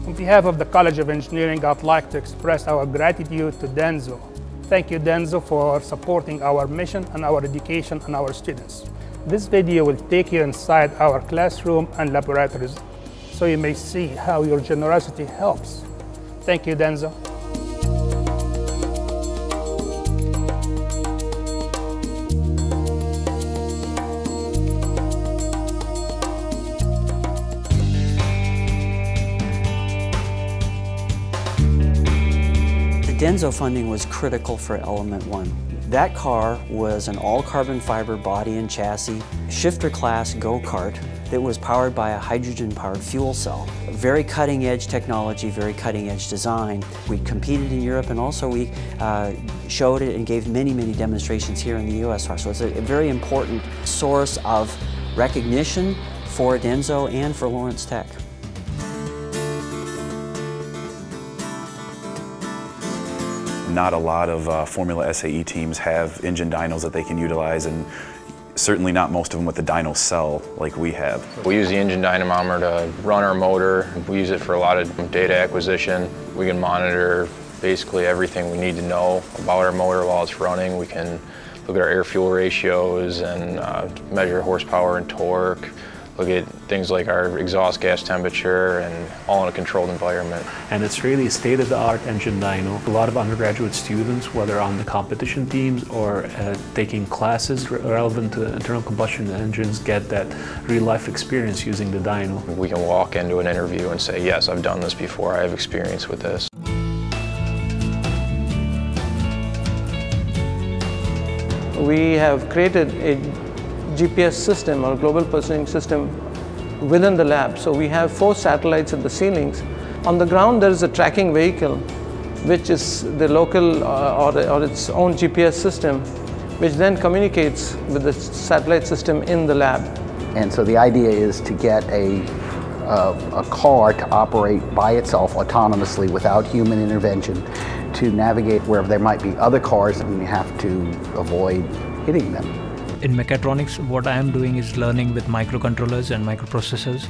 On behalf of the College of Engineering, I'd like to express our gratitude to Denso. Thank you, Denso, for supporting our mission and our education and our students. This video will take you inside our classroom and laboratories so you may see how your generosity helps. Thank you, Denso. Denso funding was critical for Element 1. That car was an all-carbon fiber body and chassis, shifter class go-kart that was powered by a hydrogen-powered fuel cell. Very cutting-edge technology, very cutting-edge design. We competed in Europe, and also we showed it and gave many, many demonstrations here in the US. So it's a very important source of recognition for Denso and for Lawrence Tech. Not a lot of Formula SAE teams have engine dynos that they can utilize, and certainly not most of them with the dyno cell like we have. We use the engine dynamometer to run our motor. We use it for a lot of data acquisition. We can monitor basically everything we need to know about our motor while it's running. We can look at our air-fuel ratios and measure horsepower and torque. Look at things like our exhaust gas temperature, and all in a controlled environment. And it's really a state-of-the-art engine dyno. A lot of undergraduate students, whether on the competition teams or taking classes relevant to internal combustion engines, get that real-life experience using the dyno. We can walk into an interview and say, yes, I've done this before, I have experience with this. We have created a GPS system, or global positioning system, within the lab. So we have 4 satellites at the ceilings. On the ground there is a tracking vehicle, which is the local or its own GPS system, which then communicates with the satellite system in the lab. And so the idea is to get a car to operate by itself autonomously without human intervention, to navigate wherever there might be other cars and you have to avoid hitting them. In mechatronics, what I am doing is learning with microcontrollers and microprocessors,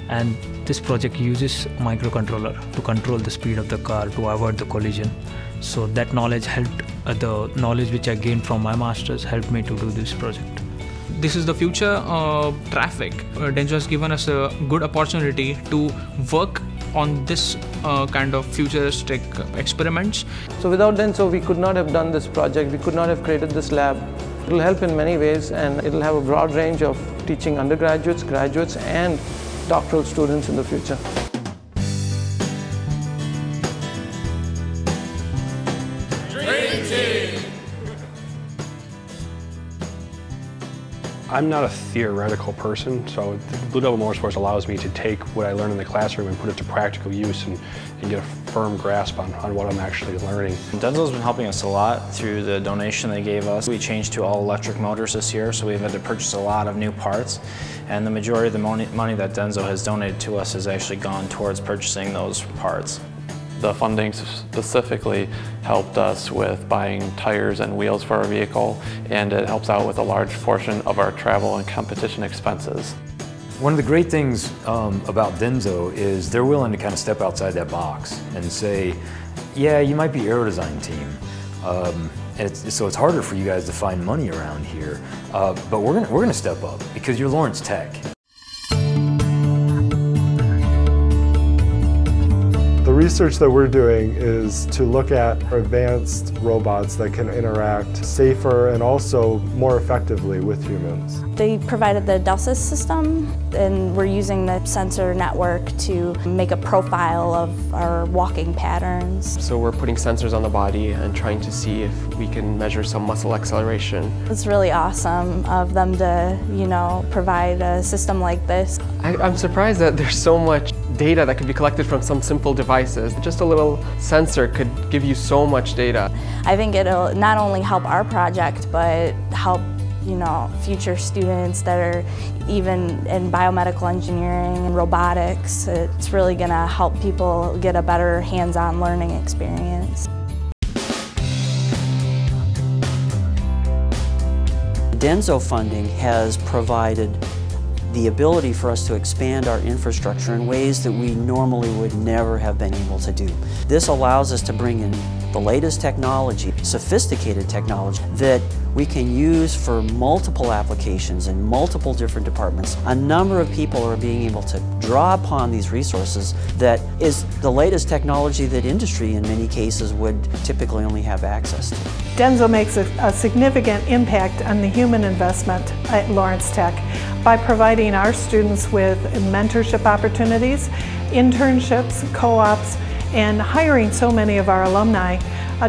and this project uses microcontroller to control the speed of the car to avoid the collision. So that knowledge helped, the knowledge which I gained from my masters helped me to do this project. This is the future of traffic. Denso has given us a good opportunity to work on this kind of futuristic experiments. So without Denso, we could not have done this project, we could not have created this lab. It will help in many ways, and it will have a broad range of teaching undergraduates, graduates, and doctoral students in the future. Dream Team! I'm not a theoretical person, so Blue Devil Motorsports allows me to take what I learn in the classroom and put it to practical use and get a firm grasp on what I'm actually learning. Denso's been helping us a lot through the donation they gave us. We changed to all electric motors this year, so we've had to purchase a lot of new parts, and the majority of the money that Denso has donated to us has actually gone towards purchasing those parts. The funding specifically helped us with buying tires and wheels for our vehicle, and it helps out with a large portion of our travel and competition expenses. One of the great things about Denso is they're willing to kind of step outside that box and say, yeah, you might be aero design team, so it's harder for you guys to find money around here, but we're gonna step up because you're Lawrence Tech. The research that we're doing is to look at advanced robots that can interact safer and also more effectively with humans. They provided the Delso system, and we're using the sensor network to make a profile of our walking patterns. So we're putting sensors on the body and trying to see if we can measure some muscle acceleration. It's really awesome of them to, provide a system like this. I'm surprised that there's so much data that could be collected from some simple devices. Just a little sensor could give you so much data. I think it'll not only help our project, but help future students that are even in biomedical engineering and robotics. It's really going to help people get a better hands-on learning experience. Denso funding has provided the ability for us to expand our infrastructure in ways that we normally would never have been able to do. This allows us to bring in the latest technology, sophisticated technology that we can use for multiple applications in multiple different departments. A number of people are being able to draw upon these resources that is the latest technology that industry in many cases would typically only have access to. Denso makes a significant impact on the human investment at Lawrence Tech by providing our students with mentorship opportunities, internships, co-ops, and hiring so many of our alumni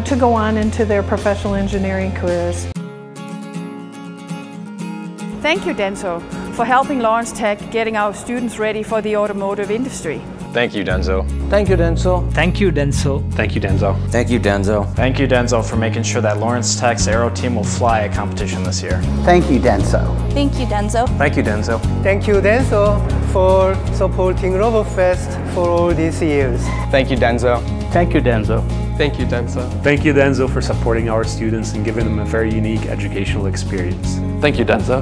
to go on into their professional engineering careers. Thank you, Denso, for helping Lawrence Tech getting our students ready for the automotive industry. Thank you, Denso. Thank you, Denso. Thank you, Denso. Thank you, Denso. Thank you, Denso. Thank you, Denso, for making sure that Lawrence Tech's Aero team will fly a competition this year. Thank you, Denso. Thank you, Denso. Thank you, Denso. Thank you, Denso, for supporting RoboFest for all these years. Thank you, Denso. Thank you, Denso. Thank you, Denso. Thank you, Denso, for supporting our students and giving them a very unique educational experience. Thank you, Denso.